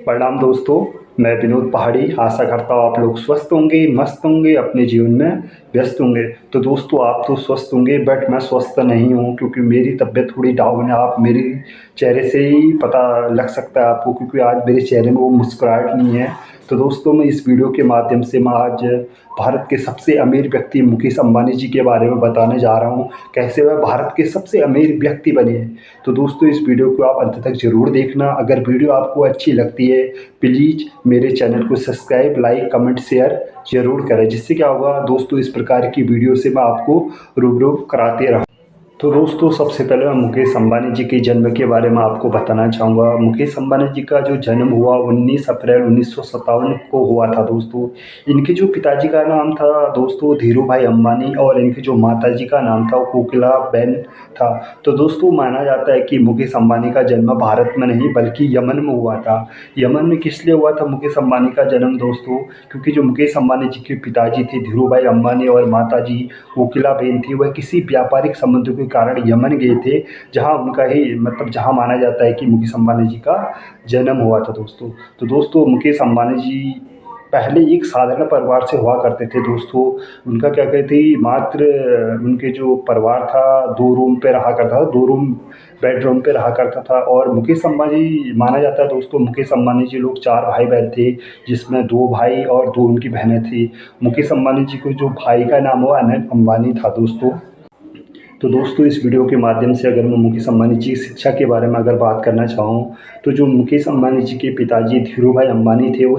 प्रणाम दोस्तों। मैं विनोद पहाड़ी आशा करता हूँ आप लोग स्वस्थ होंगे, मस्त होंगे, अपने जीवन में व्यस्त होंगे। तो दोस्तों आप तो स्वस्थ होंगे बट मैं स्वस्थ नहीं हूँ क्योंकि मेरी तबीयत थोड़ी डाउन है। आप मेरे चेहरे से ही पता लग सकता है आपको क्योंकि आज मेरे चेहरे में वो मुस्कुराहट नहीं है। तो दोस्तों मैं इस वीडियो के माध्यम से मैं आज भारत के सबसे अमीर व्यक्ति मुकेश अंबानी जी के बारे में बताने जा रहा हूँ, कैसे वह भारत के सबसे अमीर व्यक्ति बने हैं। तो दोस्तों इस वीडियो को आप अंत तक ज़रूर देखना। अगर वीडियो आपको अच्छी लगती है प्लीज़ मेरे चैनल को सब्सक्राइब, लाइक, कमेंट, शेयर ज़रूर करें, जिससे क्या होगा दोस्तों इस प्रकार की वीडियो से मैं आपको रूबरू कराते रहूँ। तो दोस्तों सबसे पहले मैं मुकेश अंबानी जी के जन्म के बारे में आपको बताना चाहूँगा। मुकेश अंबानी जी का जो जन्म हुआ 19 अप्रैल 1957 को हुआ था दोस्तों। इनके जो पिताजी का नाम था दोस्तों धीरू भाई अंबानी और इनकी जो माताजी का नाम था वो कोकिला बेन था। तो दोस्तों माना जाता है कि मुकेश अंबानी का जन्म भारत में नहीं बल्कि यमन में हुआ था। यमन में किस लिए हुआ था मुकेश अंबानी का जन्म दोस्तों? क्योंकि जो मुकेश अंबानी जी के पिताजी थे धीरू भाई अंबानी और माताजी कोकिला बेन थी, वह किसी व्यापारिक संबंधों के कारण यमन गए थे, जहाँ उनका ही मतलब जहाँ माना जाता है कि मुकेश अंबानी जी का जन्म हुआ था दोस्तों। तो दोस्तों मुकेश अंबानी जी पहले एक साधारण परिवार से हुआ करते थे दोस्तों। उनका क्या कहते हैं मात्र उनके जो परिवार था 2 रूम पे रहा करता था, 2 रूम बेडरूम पे रहा करता था। और मुकेश अंबानी माना जाता है दोस्तों मुकेश अंबानी जी लोग 4 भाई बहन थे, जिसमें 2 भाई और 2 उनकी बहनें थी। मुकेश अंबानी जी को जो भाई का नाम हुआ अनिल अंबानी था दोस्तों। तो दोस्तों इस वीडियो के माध्यम से अगर मैं मुकेश अंबानी जी की शिक्षा के बारे में अगर बात करना चाहूँ, तो जो मुकेश अंबानी जी के पिताजी धीरू भाई अंबानी थे, वो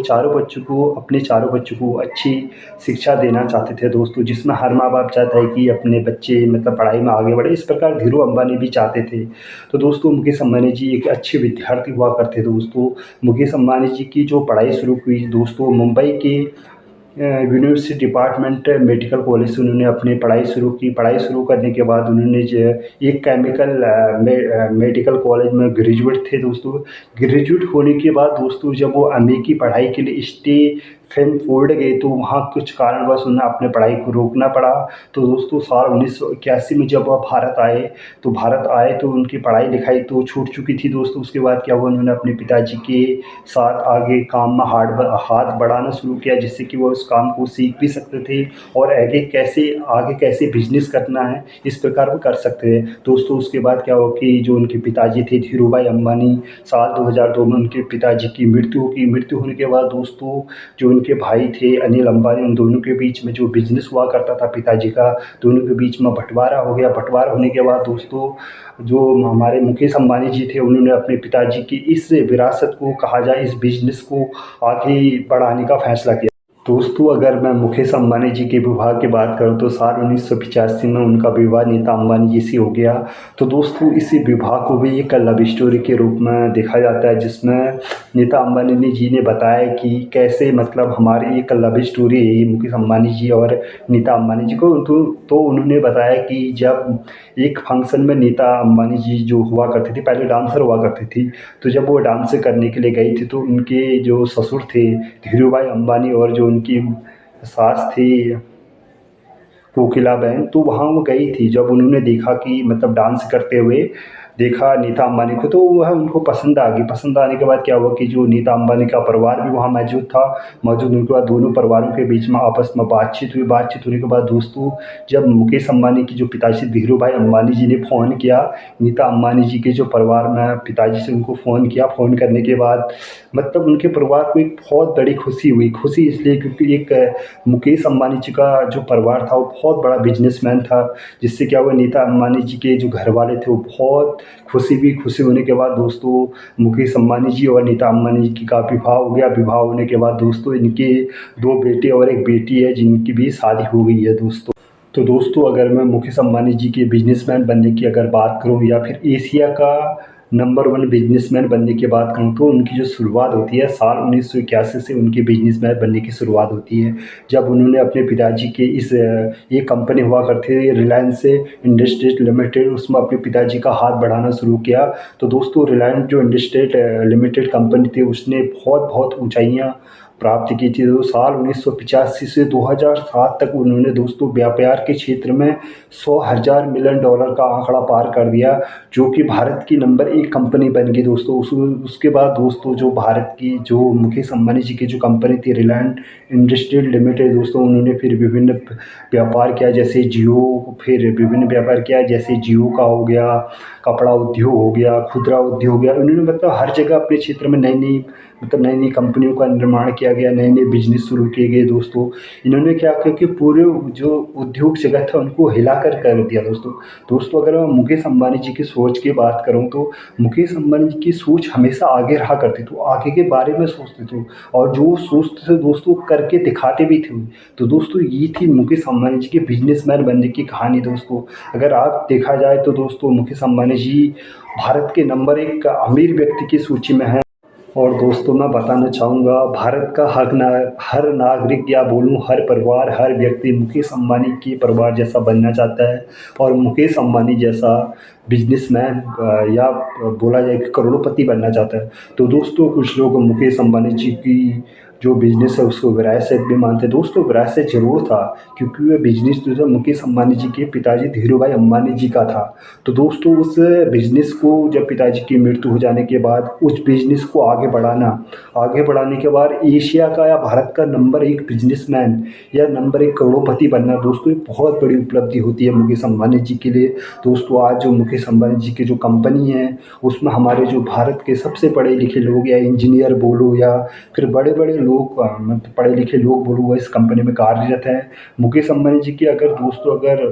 अपने चारों बच्चों को अच्छी शिक्षा देना चाहते थे दोस्तों, जिसमें हर माँ बाप चाहता है कि अपने बच्चे मतलब पढ़ाई में आगे बढ़े। इस प्रकार धीरू अंबानी भी चाहते थे। तो दोस्तों मुकेश अंबानी जी एक अच्छे विद्यार्थी हुआ करते दोस्तों। मुकेश अंबानी जी की जो पढ़ाई शुरू हुई दोस्तों मुंबई के यूनिवर्सिटी डिपार्टमेंट मेडिकल कॉलेज से उन्होंने अपनी पढ़ाई शुरू की। पढ़ाई शुरू करने के बाद उन्होंने जो है एक मेडिकल कॉलेज में ग्रेजुएट थे दोस्तों। ग्रेजुएट होने के बाद दोस्तों जब वो एमए की पढ़ाई के लिए स्टैनफोर्ड गए तो वहाँ कुछ कारणवश उन्हें अपने पढ़ाई को रोकना पड़ा। तो दोस्तों साल 1981 में जब वह भारत आए तो उनकी पढ़ाई लिखाई तो छूट चुकी थी दोस्तों। उसके बाद क्या हुआ उन्होंने अपने पिताजी के साथ आगे काम में हाथ बढ़ाना शुरू किया, जिससे कि वो उस काम को सीख भी सकते थे और आगे कैसे बिजनेस करना है इस प्रकार वो कर सकते हैं दोस्तों। उसके बाद क्या हुआ कि जो उनके पिताजी थे धीरू भाई अंबानी, साल 2002 में उनके पिताजी की मृत्यु होगी। मृत्यु होने के बाद दोस्तों जो उनके भाई थे अनिल अंबानी, उन दोनों के बीच में जो बिजनेस हुआ करता था पिताजी का, दोनों के बीच में बंटवारा हो गया। बंटवारा होने के बाद दोस्तों जो हमारे मुकेश अंबानी जी थे उन्होंने अपने पिताजी की इस विरासत को कहा जाए इस बिजनेस को आगे बढ़ाने का फैसला किया दोस्तों। अगर मैं मुकेश अंबानी जी के विवाह की बात करूं तो साल 1985 में उनका विवाह नीता अंबानी जी से हो गया। तो दोस्तों इसी विवाह को भी एक लव स्टोरी के रूप में देखा जाता है, जिसमें नीता अंबानी जी ने बताया कि कैसे मतलब हमारी एक लव स्टोरी है मुकेश अंबानी जी और नीता अंबानी जी को। तो उन्होंने बताया कि जब एक फंक्शन में नीता अंबानी जी जो हुआ करती थी, पहले डांसर हुआ करती थी, तो जब वो डांस करने के लिए गई थी तो उनके जो ससुर थे धीरू भाई अंबानी और जो उनकी सास थी कोकिला बहन, तो वहाँ वो गई थी। जब उन्होंने देखा कि मतलब डांस करते हुए देखा नीता अंबानी को तो वह उनको पसंद आ गई। पसंद आने के बाद क्या हुआ कि जो नीता अंबानी का परिवार भी वहाँ मौजूद था। मौजूद होने के बाद दोनों परिवारों के बीच में आपस में बातचीत हुई। बातचीत होने के बाद दोस्तों जब मुकेश अंबानी की जो पिताजी धीरू भाई अंबानी जी ने फ़ोन किया नीता अंबानी जी के जो परिवार में पिताजी से उनको फ़ोन किया। फ़ोन करने के बाद मतलब उनके परिवार को एक बहुत बड़ी खुशी हुई। खुशी इसलिए क्योंकि एक मुकेश अंबानी जी का जो परिवार था वो बहुत बड़ा बिजनेसमैन था, जिससे क्या हुआ नीता अंबानी जी के जो घर वाले थे वो बहुत खुशी भी। खुशी होने के बाद दोस्तों मुकेश अंबानी जी और नीता अंबानी जी का विवाह हो गया। विवाह होने के बाद दोस्तों इनके 2 बेटे और 1 बेटी है जिनकी भी शादी हो गई है दोस्तों। तो दोस्तों अगर मैं मुकेश अंबानी जी के बिजनेसमैन बनने की अगर बात करूं या फिर एशिया का नंबर 1 बिजनेसमैन बनने की बात करूं तो उनकी जो शुरुआत होती है साल 1981 से उनकी बिजनेसमैन बनने की शुरुआत होती है। जब उन्होंने अपने पिताजी के ये कंपनी हुआ करती है रिलायंस इंडस्ट्रीज लिमिटेड, उसमें अपने पिताजी का हाथ बढ़ाना शुरू किया। तो दोस्तों रिलायंस जो इंडस्ट्रीज लिमिटेड कंपनी थी उसने बहुत बहुत ऊंचाइयां प्राप्त की थी। तो साल 1985 से 2007 तक उन्होंने दोस्तों व्यापार के क्षेत्र में 100,000 मिलियन डॉलर का आंकड़ा पार कर दिया, जो कि भारत की नंबर 1 कंपनी बन गई दोस्तों। उसके बाद दोस्तों जो भारत की जो मुकेश अंबानी जी की जो कंपनी थी रिलायंस इंडस्ट्रीज लिमिटेड दोस्तों, उन्होंने फिर विभिन्न व्यापार किया, जैसे जियो, फिर विभिन्न व्यापार किया जैसे जियो का हो गया, कपड़ा उद्योग हो गया, खुदरा उद्योग हो गया। उन्होंने मतलब हर जगह अपने क्षेत्र में नई-नई मतलब नई-नई कंपनियों का निर्माण किया गया, नए-नए बिज़नेस शुरू किए गए दोस्तों। इन्होंने क्या किया कि पूरे जो उद्योग जगत है उनको हिलाकर कर दिया दोस्तों। दोस्तों अगर मैं मुकेश अंबानी जी की सोच की बात करूँ तो मुकेश अंबानी जी की सोच हमेशा आगे रहा करती थी, आगे के बारे में सोचते थे और जो सोचते थे दोस्तों करके दिखाते भी थे। तो दोस्तों ये थी मुकेश अंबानी जी के बिजनेसमैन बनने की कहानी दोस्तों। अगर आप देखा जाए तो दोस्तों मुकेश अंबानी जी भारत के नंबर 1 अमीर व्यक्ति की सूची में हैं। और दोस्तों मैं बताना चाहूँगा भारत का हर नागरिक या बोलूँ हर परिवार, हर व्यक्ति मुकेश अंबानी के परिवार जैसा बनना चाहता है और मुकेश अंबानी जैसा बिजनेसमैन या बोला जाए कि करोड़पति बनना चाहता है। तो दोस्तों कुछ लोग मुकेश अंबानी जी की जो बिज़नेस है उसको विरासत भी मानते हैं। दोस्तों विरासत ज़रूर था, क्योंकि वह बिज़नेस जो था मुकेश अंबानी जी के पिताजी धीरूभाई अंबानी जी का था। तो दोस्तों उस बिज़नेस को जब पिताजी की मृत्यु हो जाने के बाद उस बिज़नेस को आगे बढ़ाने के बाद एशिया का या भारत का नंबर 1 बिज़नेसमैन या नंबर 1 करोड़पति बनना दोस्तों एक बहुत बड़ी उपलब्धि होती है मुकेश अंबानी जी के लिए। दोस्तों आज जो मुकेश अंबानी जी की जो कंपनी है उसमें हमारे जो भारत के सबसे पढ़े लिखे लोग या इंजीनियर बोलो या फिर बड़े-बड़े लोग मतलब पढ़े लिखे लोग बोलो वो इस कंपनी में कार्यरत हैं। मुकेश अंबानी जी की अगर दोस्तों अगर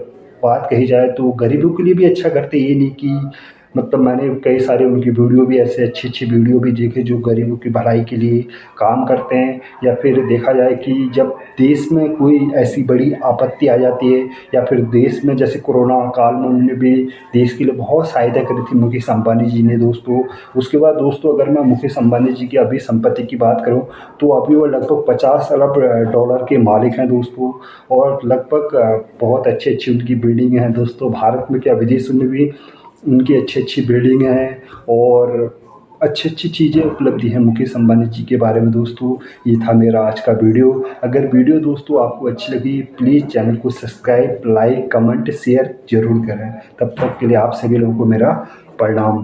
बात कही जाए तो गरीबों के लिए भी अच्छा करते हैं, ये नहीं कि मतलब मैंने कई सारे उनकी वीडियो भी ऐसे अच्छी-अच्छी वीडियो भी देखे जो गरीबों की भलाई के लिए काम करते हैं। या फिर देखा जाए कि जब देश में कोई ऐसी बड़ी आपत्ति आ जाती है या फिर देश में जैसे कोरोना काल में उन्होंने भी देश के लिए बहुत सहायता करी थी मुकेश अंबानी जी ने दोस्तों। उसके बाद दोस्तों अगर मैं मुकेश अंबानी जी की अभी संपत्ति की बात करूँ तो अभी वो लगभग 50 अरब डॉलर के मालिक हैं दोस्तों। और लगभग बहुत अच्छी-अच्छी उनकी बिल्डिंग हैं दोस्तों। भारत में क्या विदेशों में भी उनकी अच्छी-अच्छी बिल्डिंग हैं और अच्छी-अच्छी चीज़ें उपलब्धि हैं मुकेश अंबानी जी के बारे में दोस्तों। ये था मेरा आज का वीडियो। अगर वीडियो दोस्तों आपको अच्छी लगी प्लीज़ चैनल को सब्सक्राइब, लाइक, कमेंट, शेयर ज़रूर करें। तब तक के लिए आप सभी लोगों को मेरा प्रणाम।